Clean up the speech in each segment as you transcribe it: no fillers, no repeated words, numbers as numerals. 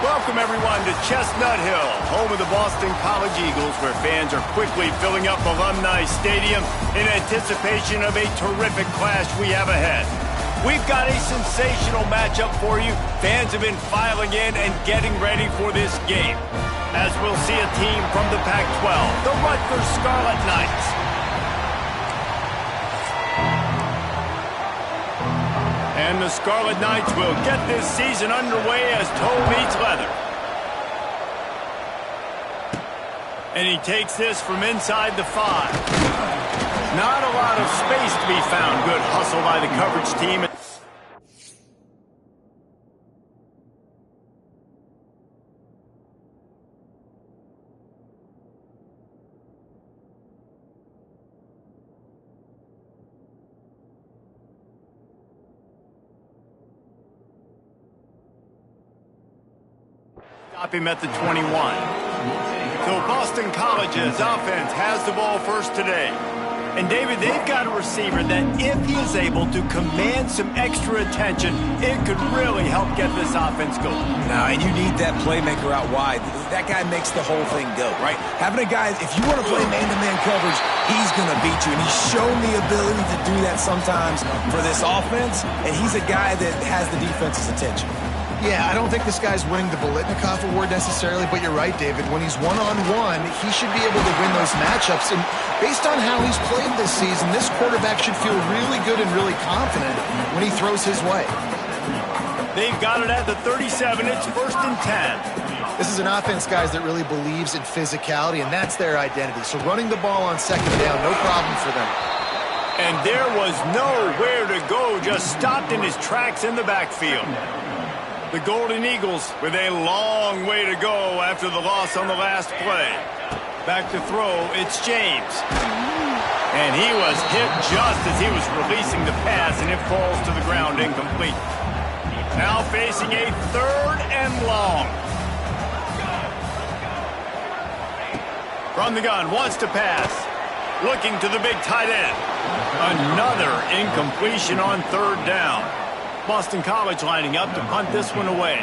Welcome, everyone, to Chestnut Hill, home of the Boston College Eagles, where fans are quickly filling up Alumni Stadium in anticipation of a terrific clash we have ahead. We've got a sensational matchup for you. Fans have been filing in and getting ready for this game, as we'll see a team from the Pac-12, the Rutgers Scarlet Knights. And the Scarlet Knights will get this season underway as toe meets leather. And he takes this from inside the 5. Not a lot of space to be found. Good hustle by the coverage team. Stop him at the 21. So Boston College's offense has the ball first today. And David, they've got a receiver that if he is able to command some extra attention, it could really help get this offense going. Now, and you need that playmaker out wide. That guy makes the whole thing go, right? Having a guy, if you want to play man-to-man coverage, he's going to beat you. And he's shown the ability to do that sometimes for this offense. And he's a guy that has the defense's attention. Yeah, I don't think this guy's winning the Bolitnikoff Award necessarily, but you're right, David. When he's one-on-one, he should be able to win those matchups. And based on how he's played this season, this quarterback should feel really good and really confident when he throws his way. They've got it at the 37. It's 1st and 10. This is an offense, guys, that really believes in physicality, and that's their identity. So running the ball on 2nd down, no problem for them. And there was nowhere to go, just stopped in his tracks in the backfield. The Golden Eagles with a long way to go after the loss on the last play. Back to throw, it's James. And he was hit just as he was releasing the pass, and it falls to the ground incomplete. Now facing a 3rd and long. From the gun, wants to pass. Looking to the big tight end. Another incompletion on 3rd down. Boston College lining up to punt this one away.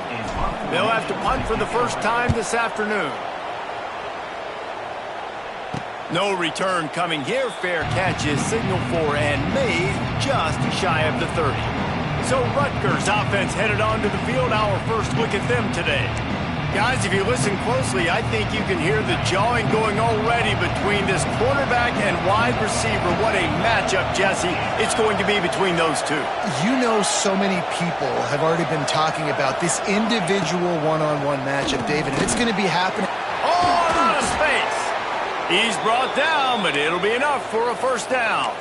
They'll have to punt for the first time this afternoon. No return coming here. Fair catch is signaled for and made just shy of the 30. So Rutgers offense headed onto the field. Our first look at them today. Guys, if you listen closely, I think you can hear the jawing going already between this quarterback and wide receiver. What a matchup, Jesse, it's going to be between those two. You know, so many people have already been talking about this individual one-on-one matchup, David, and it's going to be happening. Oh, out of space. He's brought down, but it'll be enough for a 1st down.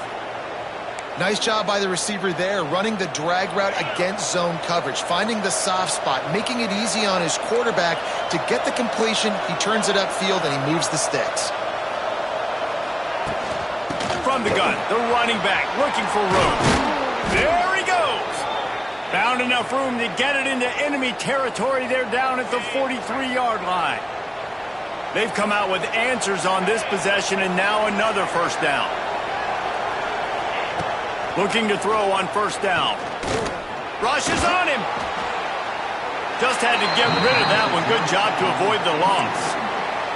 Nice job by the receiver there, running the drag route against zone coverage, finding the soft spot, making it easy on his quarterback to get the completion. He turns it upfield, and he moves the sticks. From the gun, the running back looking for room. There he goes. Found enough room to get it into enemy territory. They're down at the 43-yard line. They've come out with answers on this possession, and now another 1st down. Looking to throw on 1st down. Rushes on him. Just had to get rid of that one. Good job to avoid the loss.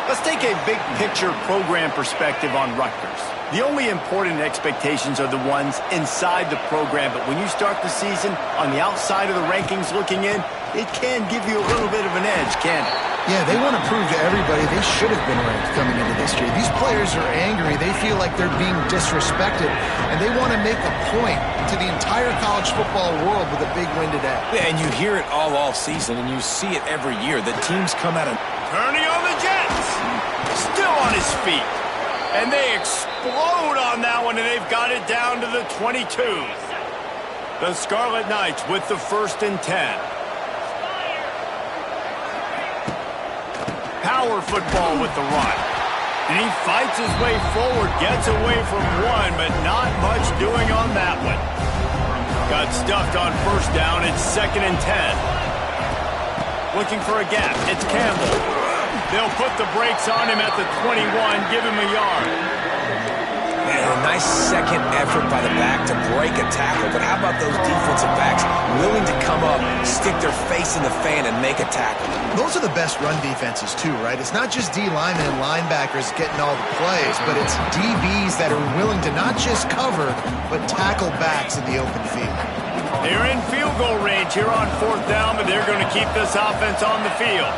Let's take a big picture program perspective on Rutgers. The only important expectations are the ones inside the program, but when you start the season on the outside of the rankings looking in, it can give you a little bit of an edge, can't it? Yeah, they want to prove to everybody they should have been ranked coming into this year. These players are angry. They feel like they're being disrespected, and they want to make a point to the entire college football world with a big win today. Yeah, and you hear it all season, and you see it every year. The teams come out and... Turning on the Jets. Still on his feet. And they explode on that one, and they've got it down to the 22. The Scarlet Knights with the 1st and 10. Power football with the run. And he fights his way forward, gets away from one, but not much doing on that one. Got stuffed on 1st down. It's 2nd and 10. Looking for a gap. It's Campbell. They'll put the brakes on him at the 21, give him a yard. They And a nice second effort by the back to break a tackle. But how about those defensive backs willing to come up, stick their face in the fan, and make a tackle? Those are the best run defenses too, right? It's not just D linemen and linebackers getting all the plays, but it's DBs that are willing to not just cover, but tackle backs in the open field. They're in field goal range here on 4th down, but they're going to keep this offense on the field.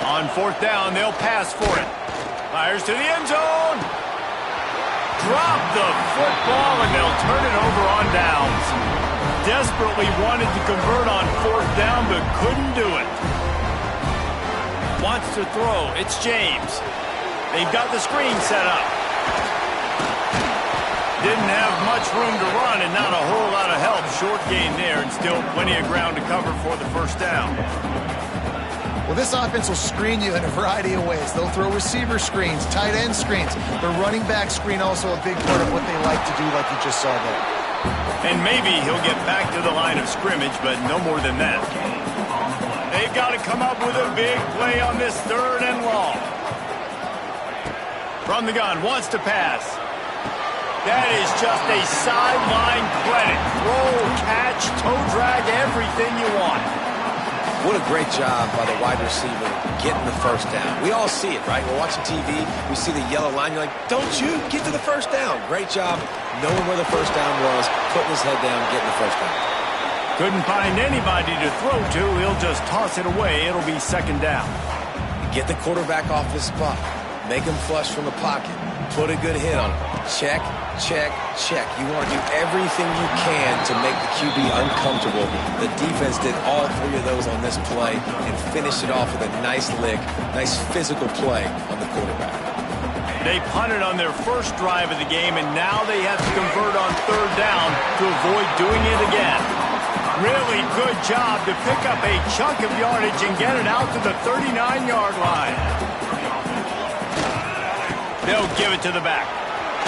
On 4th down, they'll pass for it. Fires to the end zone. Drop the football, and they'll turn it over on downs. Desperately wanted to convert on 4th down, but couldn't do it. Wants to throw. It's James. They've got the screen set up. Didn't have much room to run and not a whole lot of help. Short gain there and still plenty of ground to cover for the first down. Well, this offense will screen you in a variety of ways. They'll throw receiver screens, tight end screens. The running back screen also a big part of what they like to do, like you just saw there. And maybe he'll get back to the line of scrimmage, but no more than that. They've got to come up with a big play on this 3rd and long. From the gun, wants to pass. That is just a sideline credit. Roll, catch, toe drag, everything you want. What a great job by the wide receiver getting the first down. We all see it, right? We're watching TV. We see the yellow line. You're like, don't you get to the first down. Great job knowing where the first down was, putting his head down, getting the first down. Couldn't find anybody to throw to. He'll just toss it away. It'll be 2nd down. Get the quarterback off his spot. Make him flush from the pocket. Put a good hit on him. Check, check, check. You want to do everything you can to make the QB uncomfortable. The defense did all 3 of those on this play and finished it off with a nice lick, nice physical play on the quarterback. They punted on their first drive of the game, and now they have to convert on 3rd down to avoid doing it again. Really good job to pick up a chunk of yardage and get it out to the 39-yard line. They'll give it to the back.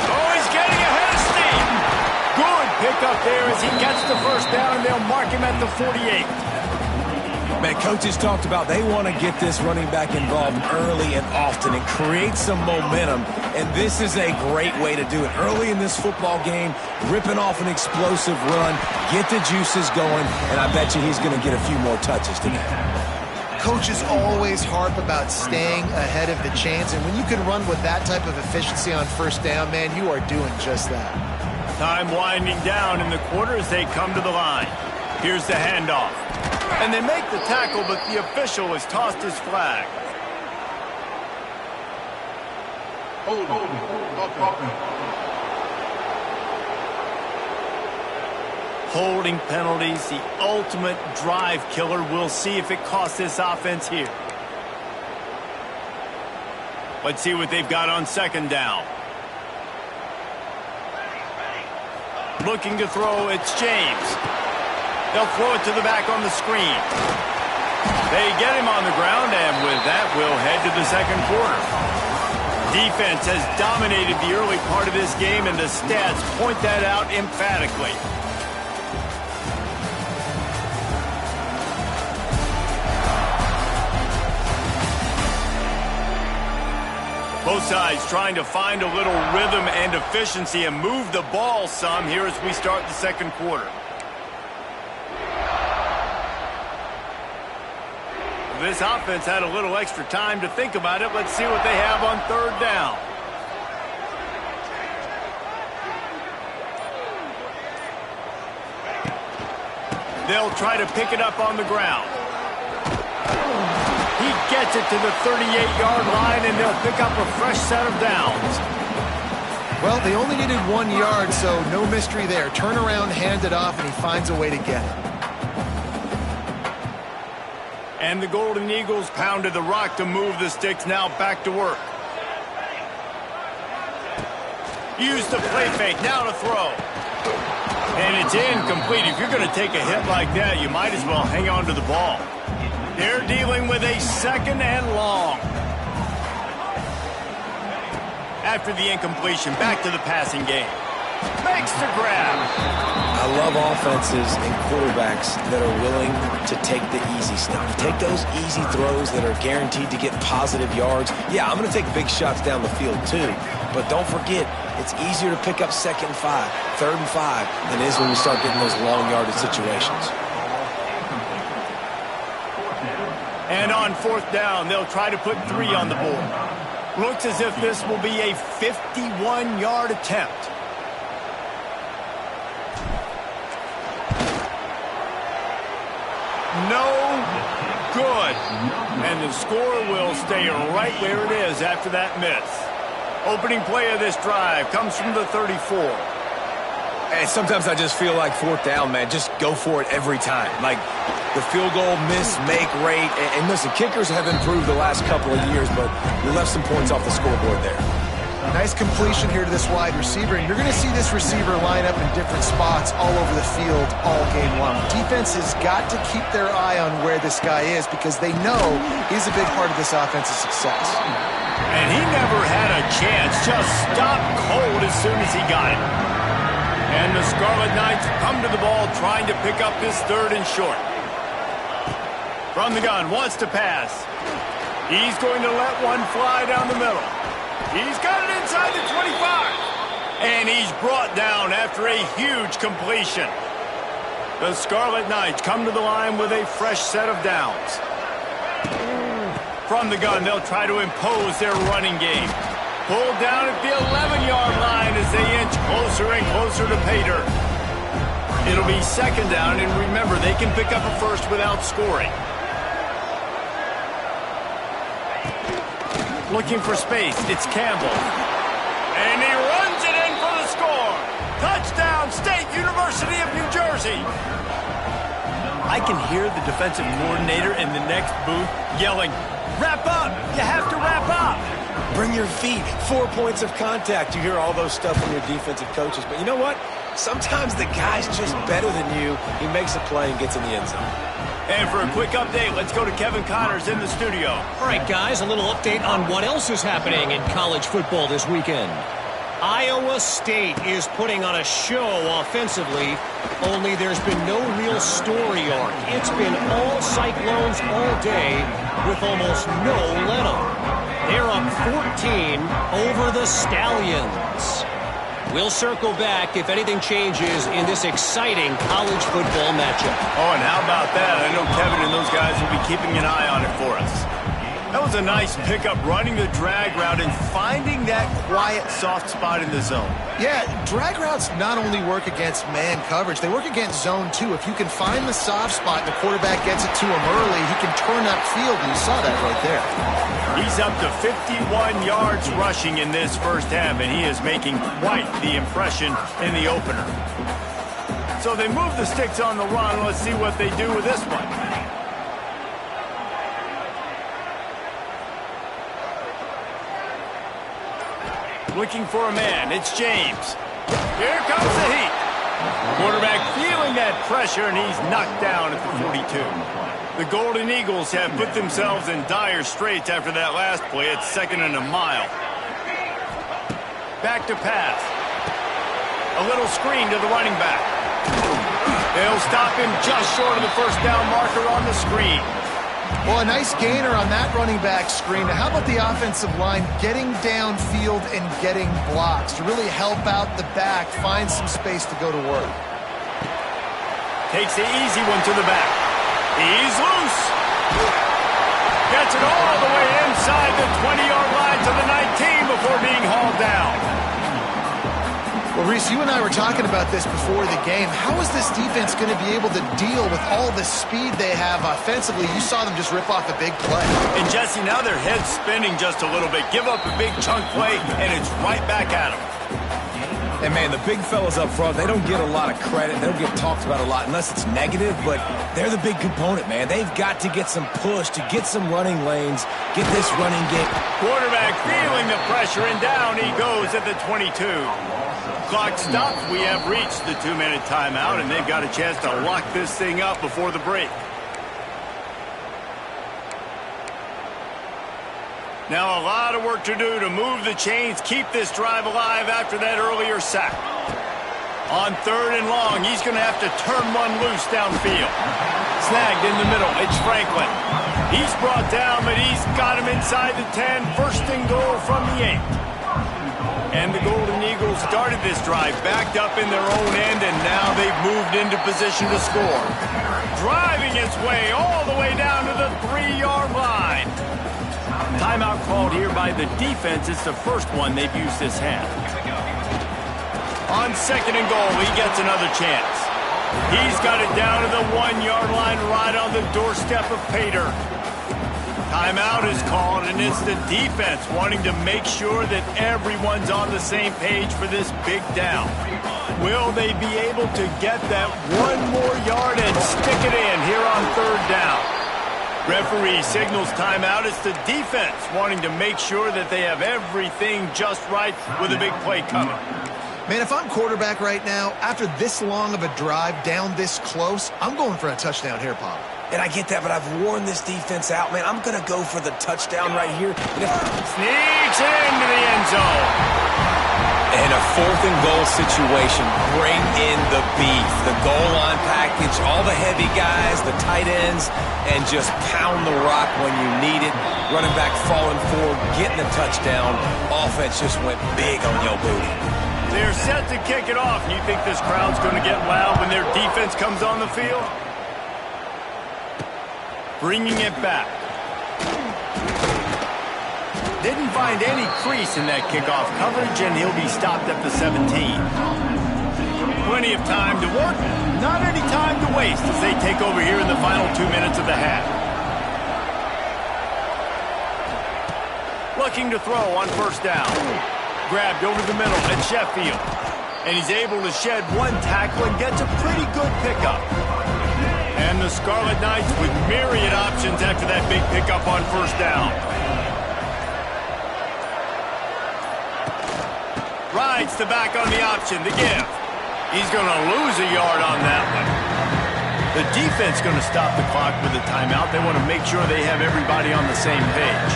Oh, he's getting ahead of steam. Good pickup there as he gets the first down, and they'll mark him at the 48. Man, coaches talked about they want to get this running back involved early and often and create some momentum, and this is a great way to do it. Early in this football game, ripping off an explosive run, get the juices going, and I bet you he's going to get a few more touches today. Coaches always harp about staying ahead of the chains, and when you can run with that type of efficiency on 1st down, man, you are doing just that. Time winding down in the quarter as they come to the line. Here's the handoff. And they make the tackle, but the official has tossed his flag. Holding penalties, the ultimate drive killer. We'll see if it costs this offense here. Let's see what they've got on 2nd down. Looking to throw, it's James. They'll throw it to the back on the screen. They get him on the ground, and with that, we'll head to the 2nd quarter. Defense has dominated the early part of this game, and the stats point that out emphatically. Both sides trying to find a little rhythm and efficiency and move the ball some here as we start the 2nd quarter. This offense had a little extra time to think about it. Let's see what they have on 3rd down. They'll try to pick it up on the ground. He gets it to the 38-yard line, and they'll pick up a fresh set of downs. Well, they only needed 1 yard, so no mystery there. Turn around, hand it off, and he finds a way to get it. And the Golden Eagles pounded the rock to move the sticks. Now back to work. Use the play fake. Now to throw. And it's incomplete. If you're going to take a hit like that, you might as well hang on to the ball. They're dealing with a 2nd and long. After the incompletion, back to the passing game. Makes the grab. I love offenses and quarterbacks that are willing to take the easy stuff. Take those easy throws that are guaranteed to get positive yards. Yeah, I'm going to take big shots down the field too. But don't forget, it's easier to pick up 2nd and 5, 3rd and 5 than it is when you start getting those long yardage situations. And on 4th down, they'll try to put 3 on the board. Looks as if this will be a 51-yard attempt. No good. And the score will stay right where it is after that miss. Opening play of this drive comes from the 34. And sometimes I just feel like 4th down, man, just go for it every time. Like the field goal miss-make rate. And listen, kickers have improved the last couple of years, but we left some points off the scoreboard there. Nice completion here to this wide receiver, and you're going to see this receiver line up in different spots all over the field all game long. Defense has got to keep their eye on where this guy is because they know he's a big part of this offense's success. And he never had a chance, just stopped cold as soon as he got it. And the Scarlet Knights come to the ball trying to pick up this 3rd and short. From the gun, wants to pass. He's going to let one fly down the middle. He's got it inside the 25. And he's brought down after a huge completion. The Scarlet Knights come to the line with a fresh set of downs. From the gun, they'll try to impose their running game. Pulled down at the 11-yard line as they inch closer and closer to pay dirt. It'll be 2nd down, and remember, they can pick up a first without scoring. Looking for space, it's Campbell. And he runs it in for the score. Touchdown, State University of New Jersey. I can hear the defensive coordinator in the next booth yelling, "Wrap up! You have to wrap up!" Bring your feet, 4 points of contact. You hear all those stuff from your defensive coaches. But you know what? Sometimes the guy's just better than you. He makes a play and gets in the end zone. And for a quick update, let's go to Kevin Connors in the studio. All right, guys, a little update on what else is happening in college football this weekend. Iowa State is putting on a show offensively, only there's been no real story arc. It's been all Cyclones all day with almost no let-up. They're up 14 over the Stallions. We'll circle back if anything changes in this exciting college football matchup. Oh, and how about that? I know Kevin and those guys will be keeping an eye on it for us. That was a nice pickup, running the drag route and finding that quiet, soft spot in the zone. Yeah, drag routes not only work against man coverage, they work against zone too. If you can find the soft spot and the quarterback gets it to him early, he can turn upfield, and you saw that right there. He's up to 51 yards rushing in this first half, and he is making quite the impression in the opener. So they move the sticks on the run. Let's see what they do with this one. Looking for a man. It's James. Here comes the heat. Quarterback feeling that pressure, and he's knocked down at the 42. The Golden Eagles have put themselves in dire straits after that last play. It's 2nd and a mile. Back to pass. A little screen to the running back. They'll stop him just short of the first down marker on the screen. Well, a nice gainer on that running back screen. Now, how about the offensive line getting downfield and getting blocks to really help out the back, find some space to go to work? Takes the easy one to the back. He's loose. Gets it all the way inside the 20-yard line to the 19 before being hauled down. Well, Reese, you and I were talking about this before the game. How is this defense going to be able to deal with all the speed they have offensively? You saw them just rip off a big play. And, Jesse, now their head's spinning just a little bit. Give up a big chunk play, and it's right back at them. And, man, the big fellas up front, they don't get a lot of credit. They don't get talked about a lot unless it's negative, but they're the big component, man. They've got to get some push, to get some running lanes, get this running game. Quarterback feeling the pressure, and down he goes at the 22. Clock stops. We have reached the 2-minute timeout, and they've got a chance to lock this thing up before the break. Now a lot of work to do to move the chains, keep this drive alive after that earlier sack. On 3rd and long, he's going to have to turn one loose downfield. Snagged in the middle, it's Franklin. He's brought down, but he's got him inside the 10. 1st and goal from the 8. And the Golden Eagles started this drive backed up in their own end, and now they've moved into position to score. Driving its way all the way down to the 3-yard line. Timeout called here by the defense. It's the first one they've used this half. On 2nd and goal, he gets another chance. He's got it down to the 1-yard line right on the doorstep of Pater. Timeout is called, and it's the defense wanting to make sure that everyone's on the same page for this big down. Will they be able to get that one more yard and stick it in here on 3rd down? Referee signals timeout. It's the defense wanting to make sure that they have everything just right with a big play coming. Man, if I'm quarterback right now, after this long of a drive down this close, I'm going for a touchdown here, Pop. And I get that, but I've worn this defense out, man. I'm going to go for the touchdown right here. Sneaks into the end zone. In a 4th and goal situation, bring in the beef. The goal line package, all the heavy guys, the tight ends, and just pound the rock when you need it. Running back falling forward, getting the touchdown. Offense just went big on your booty. They're set to kick it off. You think this crowd's going to get loud when their defense comes on the field? Bringing it back. Didn't find any crease in that kickoff coverage, and he'll be stopped at the 17. Plenty of time to work, not any time to waste as they take over here in the final 2 minutes of the half. Looking to throw on 1st down. Grabbed over the middle at Sheffield. And he's able to shed one tackle and gets a pretty good pickup. And the Scarlet Knights with myriad options after that big pickup on 1st down. Rides the back on the option to give. He's going to lose a yard on that one. The defense going to stop the clock with a timeout. They want to make sure they have everybody on the same page.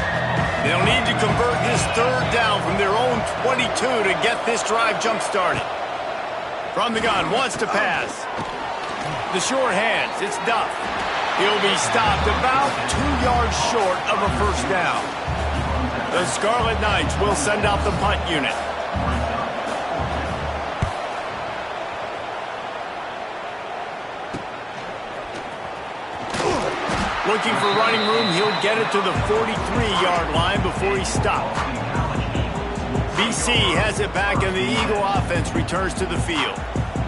They'll need to convert this 3rd down from their own 22 to get this drive jump-started. From the gun, wants to pass. The short hands, it's Duff. He'll be stopped about 2 yards short of a 1st down. The Scarlet Knights will send out the punt unit. Looking for running room, he'll get it to the 43-yard line before he's stopped. BC has it back, and the Eagle offense returns to the field.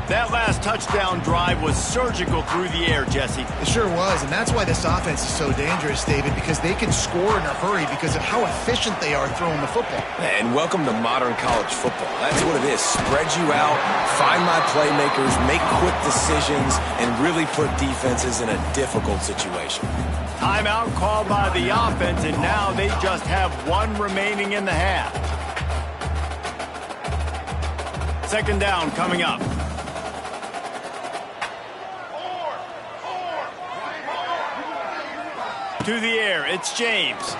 That last touchdown drive was surgical through the air, Jesse. It sure was, and that's why this offense is so dangerous, David, because they can score in a hurry because of how efficient they are throwing the football. And welcome to modern college football. That's what it is. Spread you out, find my playmakers, make quick decisions, and really put defenses in a difficult situation. Timeout called by the offense, and now they just have one remaining in the half. 2nd down coming up. To the air, it's James.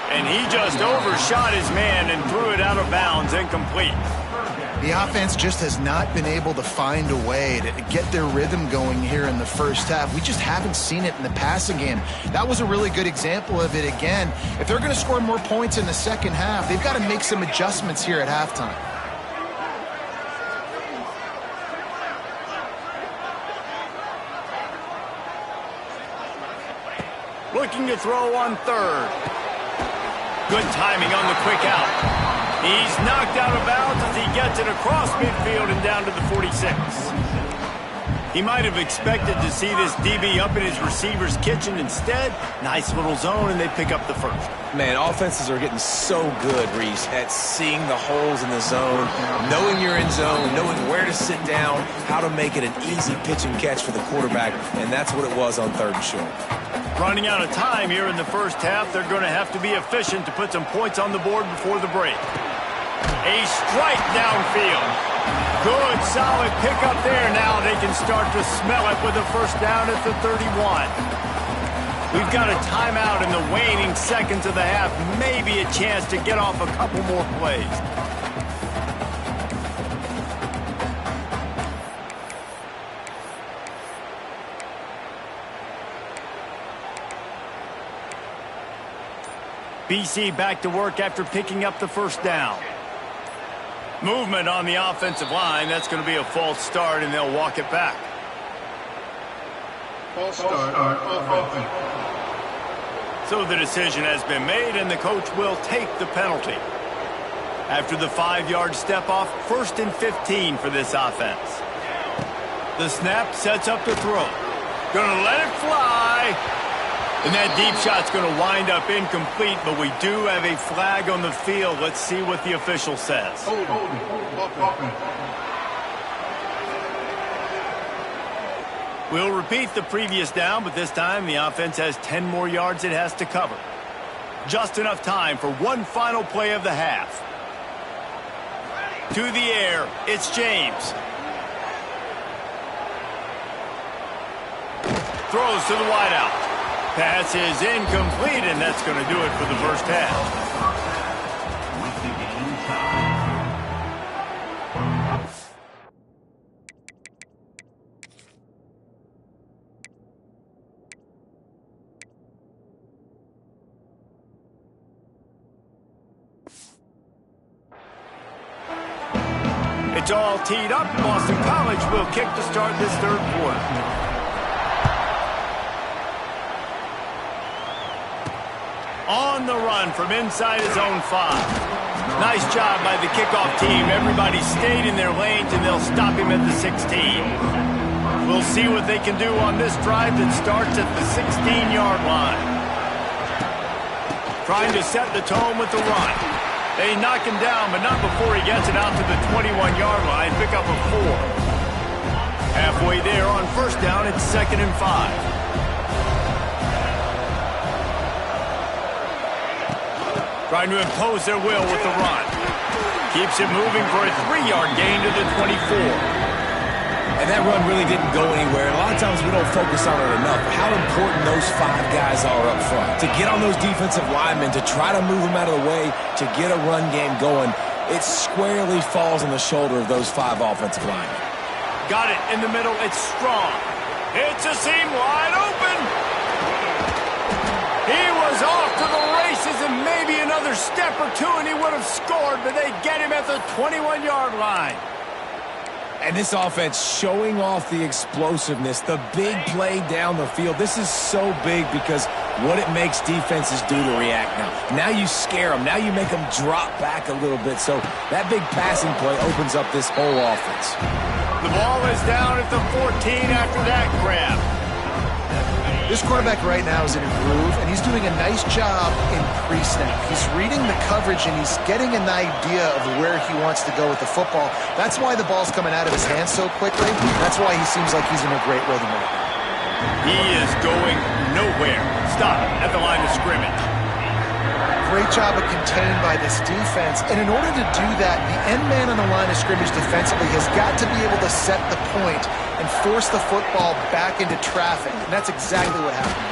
And he just overshot his man and threw it out of bounds, incomplete. The offense just has not been able to find a way to get their rhythm going here in the 1st half. We just haven't seen it in the passing game. That was a really good example of it again. If they're going to score more points in the 2nd half, they've got to make some adjustments here at halftime. Looking to throw on 3rd. Good timing on the quick out. He's knocked out of bounds as he gets it across midfield and down to the 46. He might have expected to see this DB up in his receiver's kitchen. Instead, nice little zone, and they pick up the 1st. Man, offenses are getting so good, Reese, at seeing the holes in the zone, knowing you're in zone, knowing where to sit down, how to make it an easy pitch and catch for the quarterback, and that's what it was on 3rd and short. Running out of time here in the 1st half, they're going to have to be efficient to put some points on the board before the break. A strike downfield. Good, solid pickup there. Now they can start to smell it with a 1st down at the 31. We've got a timeout in the waning seconds of the half. Maybe a chance to get off a couple more plays. BC back to work after picking up the first down. Movement on the offensive line. That's going to be a false start, and they'll walk it back. False start offense. So the decision has been made, and the coach will take the penalty. After the 5-yard step off, 1st and 15 for this offense. The snap sets up the throw. Gonna let it fly. And that deep shot's gonna wind up incomplete, but we do have a flag on the field. Let's see what the official says. We'll repeat the previous down, but this time the offense has 10 more yards it has to cover. Just enough time for one final play of the half. To the air, it's James. Throws to the wideout. Pass is incomplete, and that's going to do it for the first half. It's all teed up. Boston College will kick to start this third quarter. On the run from inside his own 5. Nice job by the kickoff team. Everybody stayed in their lanes, and they'll stop him at the 16. We'll see what they can do on this drive that starts at the 16-yard line. Trying to set the tone with the run. They knock him down, but not before he gets it out to the 21-yard line. Pick up a 4. Halfway there on first down, it's 2nd and 5. Trying to impose their will with the run. Keeps it moving for a 3-yard gain to the 24. And that run really didn't go anywhere. A lot of times we don't focus on it enough. How important those 5 guys are up front. To get on those defensive linemen, to try to move them out of the way, to get a run game going, it squarely falls on the shoulder of those 5 offensive linemen. Got it in the middle. It's strong. It's a seam wide open. He was off to the races, and maybe another step or two and he would have scored, but they get him at the 21-yard line. And this offense showing off the explosiveness, the big play down the field. This is so big because what it makes defenses do to react now. Now you scare them. Now you make them drop back a little bit. So that big passing play opens up this whole offense. The ball is down at the 14 after that grab. This quarterback right now is in a groove, and he's doing a nice job in pre-snap. He's reading the coverage, and he's getting an idea of where he wants to go with the football. That's why the ball's coming out of his hands so quickly. That's why he seems like he's in a great rhythm right now. He is going nowhere. Stop at the line of scrimmage. Great job of contained by this defense. And in order to do that, the end man on the line of scrimmage defensively has got to be able to set the point and force the football back into traffic. And that's exactly what happened.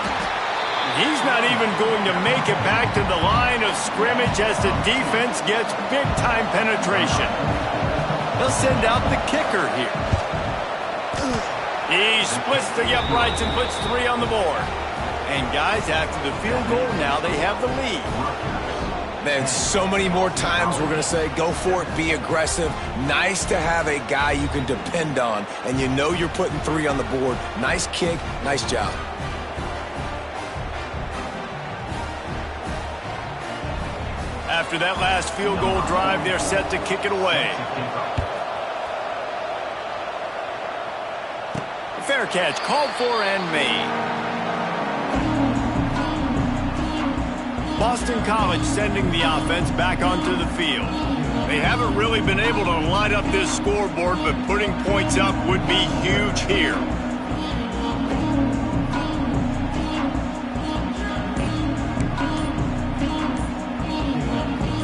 He's not even going to make it back to the line of scrimmage as the defense gets big-time penetration. They'll send out the kicker here. He splits the uprights and puts 3 on the board. And guys, after the field goal, now they have the lead. Man, so many more times we're going to say, go for it, be aggressive. Nice to have a guy you can depend on, and you know you're putting 3 on the board. Nice kick, nice job. After that last field goal drive, they're set to kick it away. A fair catch called for and made. Boston College sending the offense back onto the field. They haven't really been able to light up this scoreboard, but putting points up would be huge here.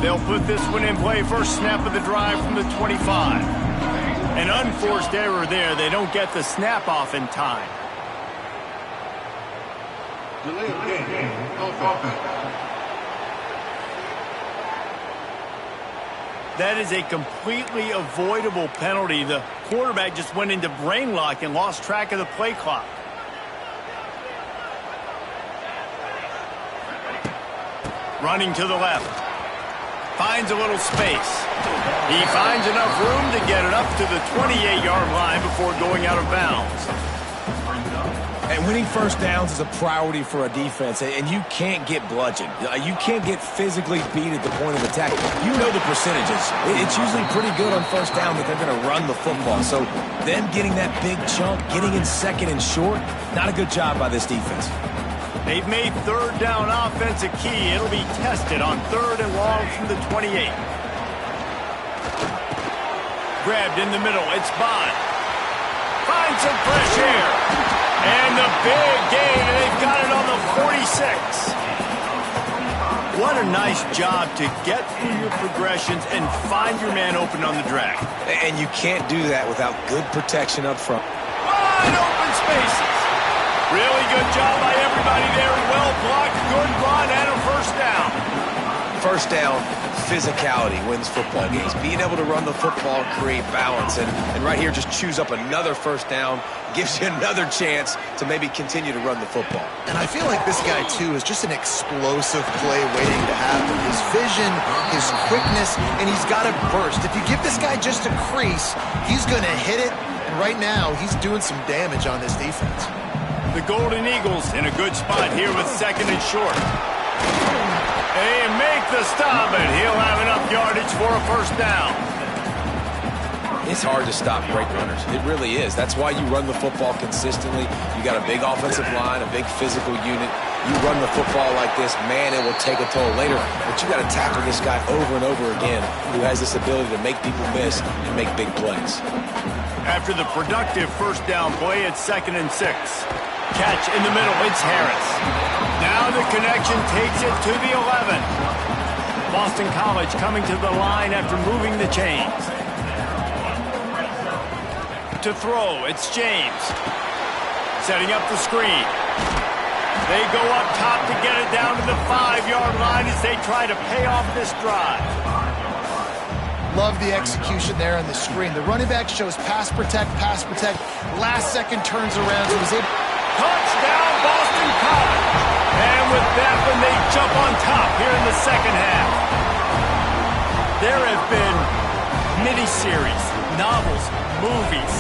They'll put this one in play. First snap of the drive from the 25. An unforced error there. They don't get the snap off in time. Delay of game. Offense. That is a completely avoidable penalty. The quarterback just went into brain lock and lost track of the play clock. Running to the left. Finds a little space. He finds enough room to get it up to the 28-yard line before going out of bounds. And winning first downs is a priority for a defense, and you can't get bludgeoned. You can't get physically beat at the point of attack. You know the percentages. It's usually pretty good on first down that they're going to run the football. So them getting that big chunk, getting in second and short, not a good job by this defense. They've made third down offense a key. It'll be tested on third and long from the 28. Grabbed in the middle. It's Bond. Finds some fresh air. And the big gain, and they've got it on the 46. What a nice job to get through your progressions and find your man open on the drag. And you can't do that without good protection up front. Wide open spaces. Really good job by everybody there. Well blocked, good run, and a first down. First down, physicality wins football games. Being able to run the football, create balance. And right here, just choose up another first down. Gives you another chance to maybe continue to run the football. And I feel like this guy, too, is just an explosive play waiting to happen. His vision, his quickness, and he's got to burst. If you give this guy just a crease, he's going to hit it. And right now, he's doing some damage on this defense. The Golden Eagles in a good spot here with second and short. They make the stop, and he'll have enough yardage for a first down. It's hard to stop great runners. It really is. That's why you run the football consistently. You got a big offensive line, a big physical unit. You run the football like this, man, it will take a toll later. But you got to tackle this guy over and over again who has this ability to make people miss and make big plays. After the productive first down play, it's second and 6. Catch in the middle, it's Harris. Now the connection takes it to the 11. Boston College coming to the line after moving the chains. To throw, it's James. Setting up the screen. They go up top to get it down to the 5-yard line as they try to pay off this drive. Love the execution there on the screen. The running back shows pass protect. Last second turns around, so he's able... Touchdown, Boston College. And with that one, they jump on top here in the second half. There have been miniseries, novels, movies,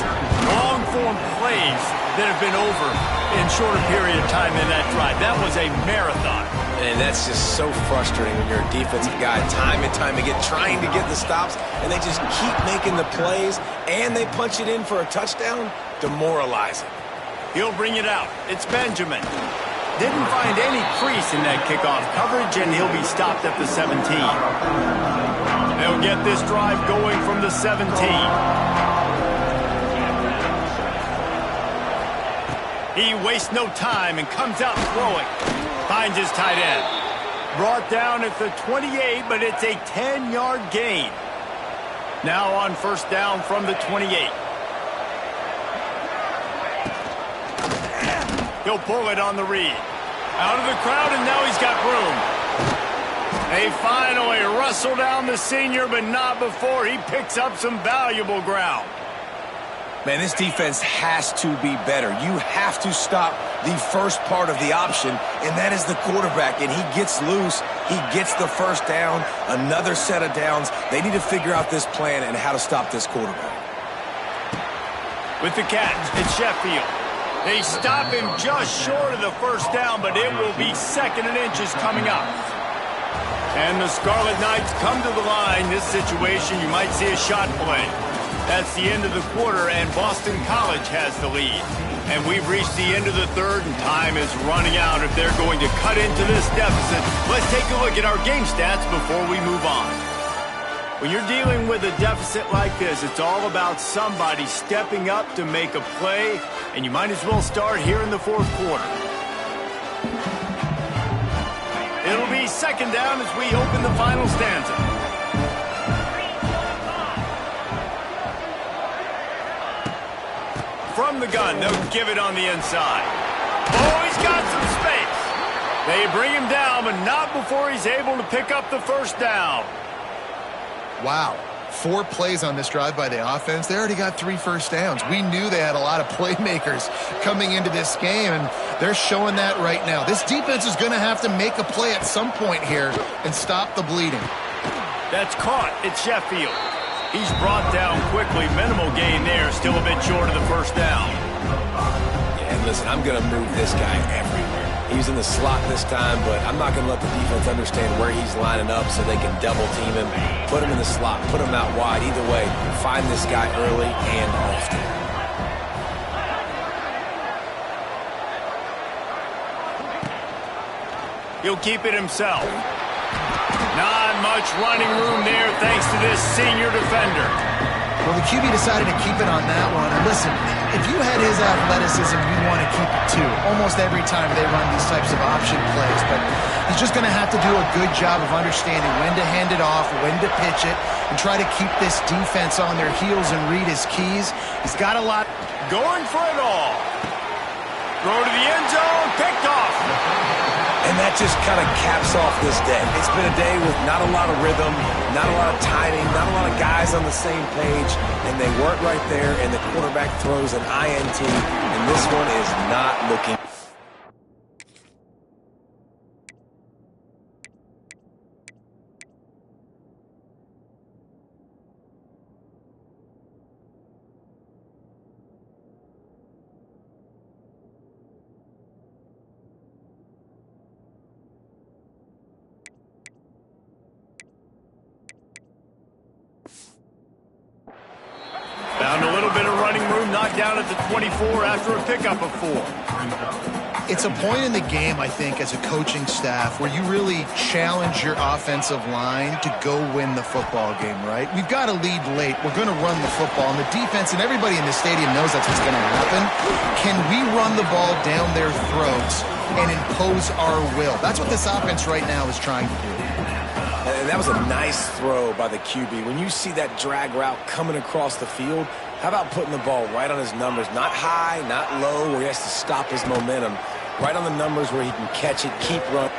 long-form plays that have been over in shorter period of time than that drive. That was a marathon. And that's just so frustrating when you're a defensive guy, time and time again, trying to get the stops, and they just keep making the plays, and they punch it in for a touchdown. Demoralizing. He'll bring it out. It's Benjamin. Didn't find any crease in that kickoff coverage, and he'll be stopped at the 17. They'll get this drive going from the 17. He wastes no time and comes out throwing. Finds his tight end. Brought down at the 28, but it's a 10-yard gain. Now on first down from the 28. He'll pull it on the read. Out of the crowd, and now he's got room. They finally wrestle down the senior, but not before he picks up some valuable ground. Man, this defense has to be better. You have to stop the first part of the option, and that is the quarterback. And he gets loose. He gets the first down, another set of downs. They need to figure out this plan and how to stop this quarterback. With the catch, it's Sheffield. They stop him just short of the first down, but it will be second and inches coming up. And the Scarlet Knights come to the line. This situation, you might see a shot play. That's the end of the quarter, and Boston College has the lead. And we've reached the end of the third, and time is running out if they're going to cut into this deficit. Let's take a look at our game stats before we move on. When you're dealing with a deficit like this, it's all about somebody stepping up to make a play, and you might as well start here in the fourth quarter. It'll be second down as we open the final stanza. From the gun, they'll give it on the inside. Oh, he's got some space. They bring him down, but not before he's able to pick up the first down. Wow. 4 plays on this drive by the offense. They already got 3 first downs. We knew they had a lot of playmakers coming into this game, and they're showing that right now. This defense is going to have to make a play at some point here and stop the bleeding. That's caught. It's Sheffield. He's brought down quickly. Minimal gain there. Still a bit short of the first down. Yeah, and listen, I'm going to move this guy everywhere. He's in the slot this time, but I'm not going to let the defense understand where he's lining up so they can double team him, put him in the slot, put him out wide. Either way, find this guy early and often. He'll keep it himself. Not much running room there thanks to this senior defender. Well, the QB decided to keep it on that one. And listen, if you had his athleticism, you'd want to keep it too. Almost every time they run these types of option plays. But he's just going to have to do a good job of understanding when to hand it off, when to pitch it, and try to keep this defense on their heels and read his keys. He's got a lot. Going for it all. Throw to the end zone. Picked off. And that just kind of caps off this day. It's been a day with not a lot of rhythm, not a lot of timing, not a lot of guys on the same page, and they weren't right there, and the quarterback throws an INT, and this one is not looking. Found a little bit of running room, knocked down at the 24 after a pickup of 4. It's a point in the game, I think, as a coaching staff where you really challenge your offensive line to go win the football game, right? We've got to lead late. We're going to run the football, and the defense and everybody in the stadium knows that's what's going to happen. Can we run the ball down their throats and impose our will? That's what this offense right now is trying to do. And that was a nice throw by the QB. When you see that drag route coming across the field, how about putting the ball right on his numbers? Not high, not low, where he has to stop his momentum. Right on the numbers where he can catch it, keep running.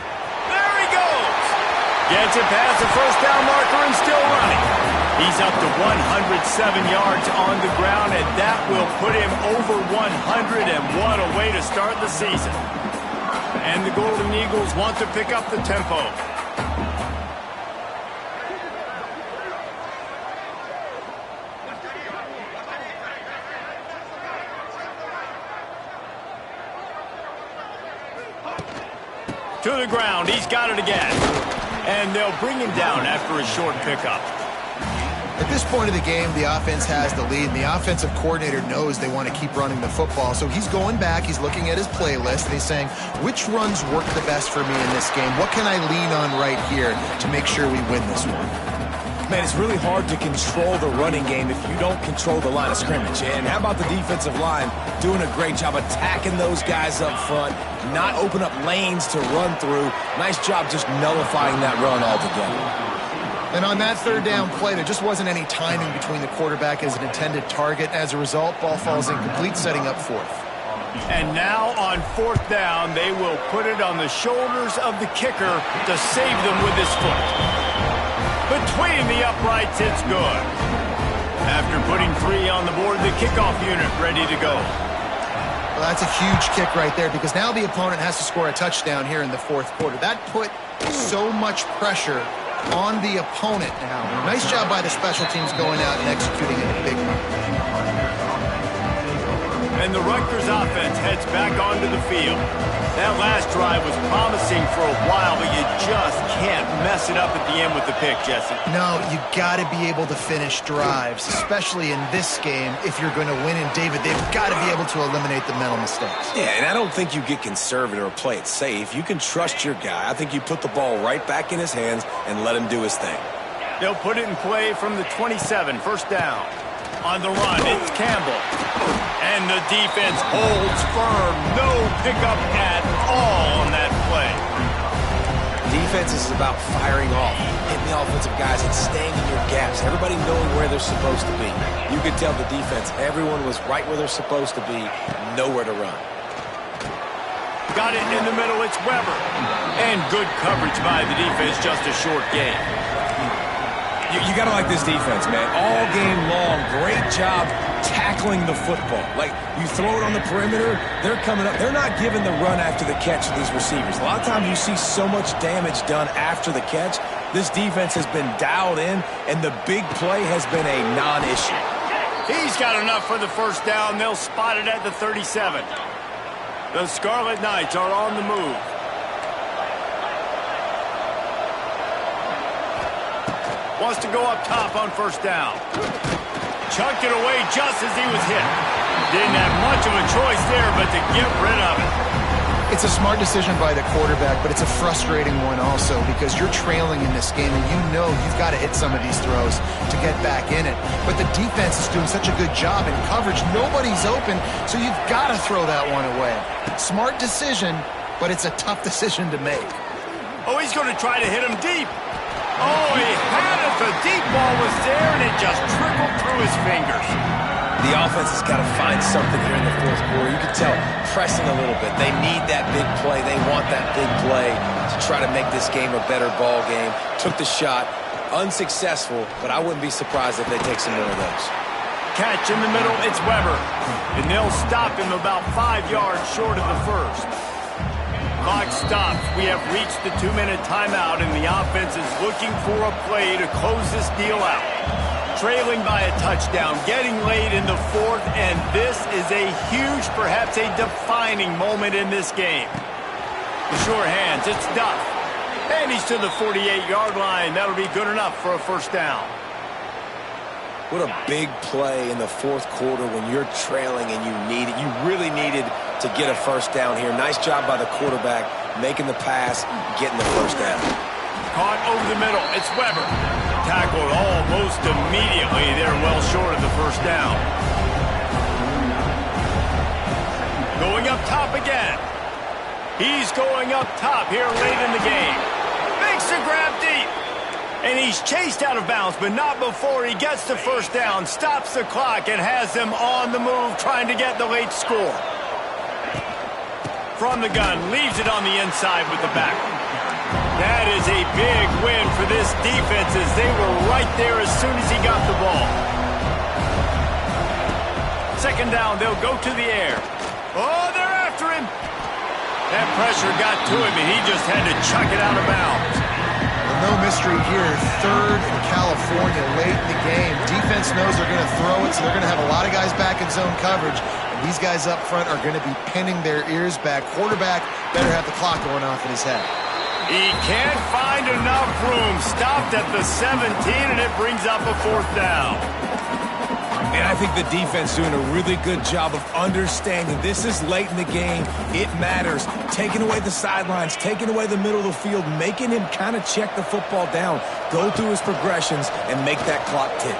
There he goes! Gets it past the first down marker and still running. He's up to 107 yards on the ground, and that will put him over 100, and what a way to start the season. And the Golden Eagles want to pick up the tempo. To the ground. He's got it again. And they'll bring him down after a short pickup. At this point of the game, the offense has the lead, and the offensive coordinator knows they want to keep running the football. So he's going back, he's looking at his playlist, and he's saying, which runs work the best for me in this game? What can I lean on right here to make sure we win this one? Man, it's really hard to control the running game if you don't control the line of scrimmage. And how about the defensive line doing a great job attacking those guys up front, not open up lanes to run through. Nice job just nullifying that run altogether. And on that third down play, there just wasn't any timing between the quarterback as an intended target. As a result, ball falls incomplete, setting up 4th. And now on 4th down, they will put it on the shoulders of the kicker to save them with his foot. Between the uprights, it's good. After putting 3 on the board, the kickoff unit ready to go. Well, that's a huge kick right there because now the opponent has to score a touchdown here in the 4th quarter. That put so much pressure on the opponent now. Nice job by the special teams going out and executing it big. And the Rutgers offense heads back onto the field. That last drive was promising for a while, but you just can't mess it up at the end with the pick, Jesse. No, you got to be able to finish drives, especially in this game. If you're going to win, and David, they've got to be able to eliminate the mental mistakes. Yeah, and I don't think you get conservative or play it safe. You can trust your guy. I think you put the ball right back in his hands and let him do his thing. They'll put it in play from the 27, first down. On the run, it's Campbell. And the defense holds firm. No pickup at all on that play. Defense is about firing off, hitting the offensive guys, and staying in your gaps. Everybody knowing where they're supposed to be. You could tell the defense, everyone was right where they're supposed to be, nowhere to run. Got it in the middle, it's Weber. And good coverage by the defense, just a short gain. You got to like this defense, man. All game long, great job tackling the football. Like, you throw it on the perimeter, they're coming up. They're not giving the run after the catch to these receivers. A lot of times you see so much damage done after the catch. This defense has been dialed in, and the big play has been a non-issue. He's got enough for the first down. They'll spot it at the 37. The Scarlet Knights are on the move. Wants to go up top on first down. Chucked it away just as he was hit. Didn't have much of a choice there but to get rid of it. It's a smart decision by the quarterback, but it's a frustrating one also because you're trailing in this game and you know you've got to hit some of these throws to get back in it. But the defense is doing such a good job in coverage. Nobody's open, so you've got to throw that one away. Smart decision, but it's a tough decision to make. Oh, he's going to try to hit him deep. Oh, he had it. The deep ball was there, and it just trickled through his fingers. The offense has got to find something here in the fourth quarter. You can tell pressing a little bit. They need that big play. They want that big play to try to make this game a better ball game. Took the shot. Unsuccessful, but I wouldn't be surprised if they take some more of those. Catch in the middle, it's Weber. And they'll stop him about 5 yards short of the first. Clock stops. We have reached the 2-minute timeout, and the offense is looking for a play to close this deal out. Trailing by a touchdown, getting late in the fourth, and this is a huge, perhaps a defining moment in this game. The sure hands, it's Duff. And he's to the 48-yard line. That'll be good enough for a first down. What a big play in the fourth quarter when you're trailing and you need it. You really needed to get a first down here. Nice job by the quarterback, making the pass, getting the first down. Caught over the middle. It's Weber. Tackled almost immediately. They're well short of the first down. Going up top again. He's going up top here late in the game. Makes the grab deep. And he's chased out of bounds, but not before he gets the first down, stops the clock, and has them on the move trying to get the late score. From the gun, leaves it on the inside with the back. That is a big win for this defense as they were right there as soon as he got the ball. Second down, they'll go to the air. Oh, they're after him. That pressure got to him, and he just had to chuck it out of bounds. No mystery here. Third in California late in the game. Defense knows they're going to throw it, so they're going to have a lot of guys back in zone coverage. And these guys up front are going to be pinning their ears back. Quarterback better have the clock going off in his head. He can't find enough room. Stopped at the 17, and it brings up a fourth down. And I think the defense doing a really good job of understanding this is late in the game. It matters. Taking away the sidelines, taking away the middle of the field, making him kind of check the football down, go through his progressions, and make that clock tick.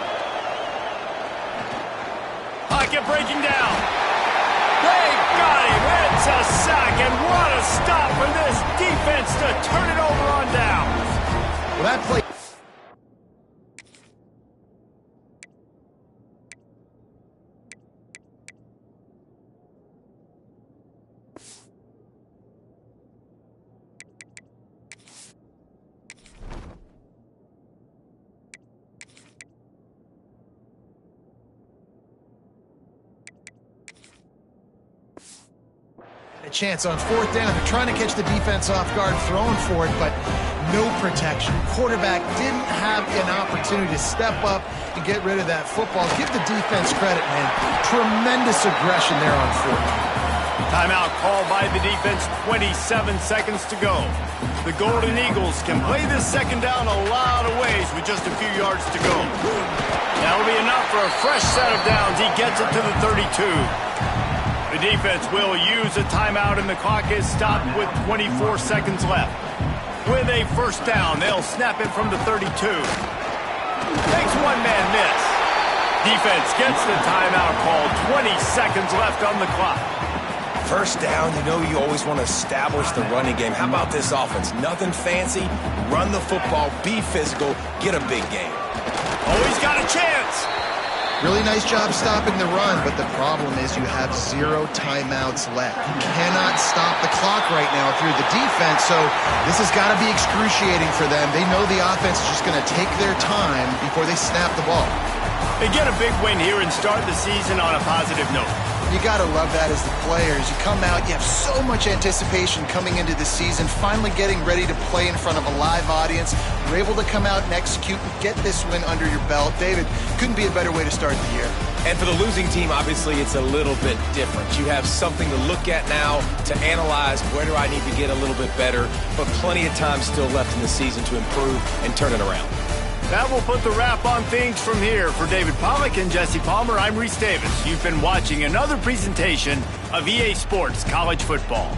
Pocket breaking down. They got him. It's a sack, and what a stop for this defense to turn it over on downs. Well, that play... A chance on fourth down. They're trying to catch the defense off guard, throwing for it, but no protection. Quarterback didn't have an opportunity to step up and get rid of that football. Give the defense credit, man. Tremendous aggression there on fourth. Timeout called by the defense, 27 seconds to go. The Golden Eagles can play this second down a lot of ways with just a few yards to go. That'll be enough for a fresh set of downs. He gets it to the 32. The defense will use a timeout, and the clock is stopped with 24 seconds left. With a first down, they'll snap it from the 32. Makes one man miss. Defense gets the timeout call. 20 seconds left on the clock. First down, you know you always want to establish the running game. How about this offense? Nothing fancy. Run the football, be physical, get a big game. Oh, he's got a chance. Really nice job stopping the run, but the problem is you have 0 timeouts left. You cannot stop the clock right now through the defense, so this has got to be excruciating for them. They know the offense is just going to take their time before they snap the ball. They get a big win here and start the season on a positive note. You got to love that as the players. You come out, you have so much anticipation coming into the season, finally getting ready to play in front of a live audience. You're able to come out and execute and get this win under your belt. David, couldn't be a better way to start the year. And for the losing team, obviously, it's a little bit different. You have something to look at now, to analyze where do I need to get a little bit better, but plenty of time still left in the season to improve and turn it around. That will put the wrap on things from here. For David Pollack and Jesse Palmer, I'm Reese Davis. You've been watching another presentation of EA Sports College Football.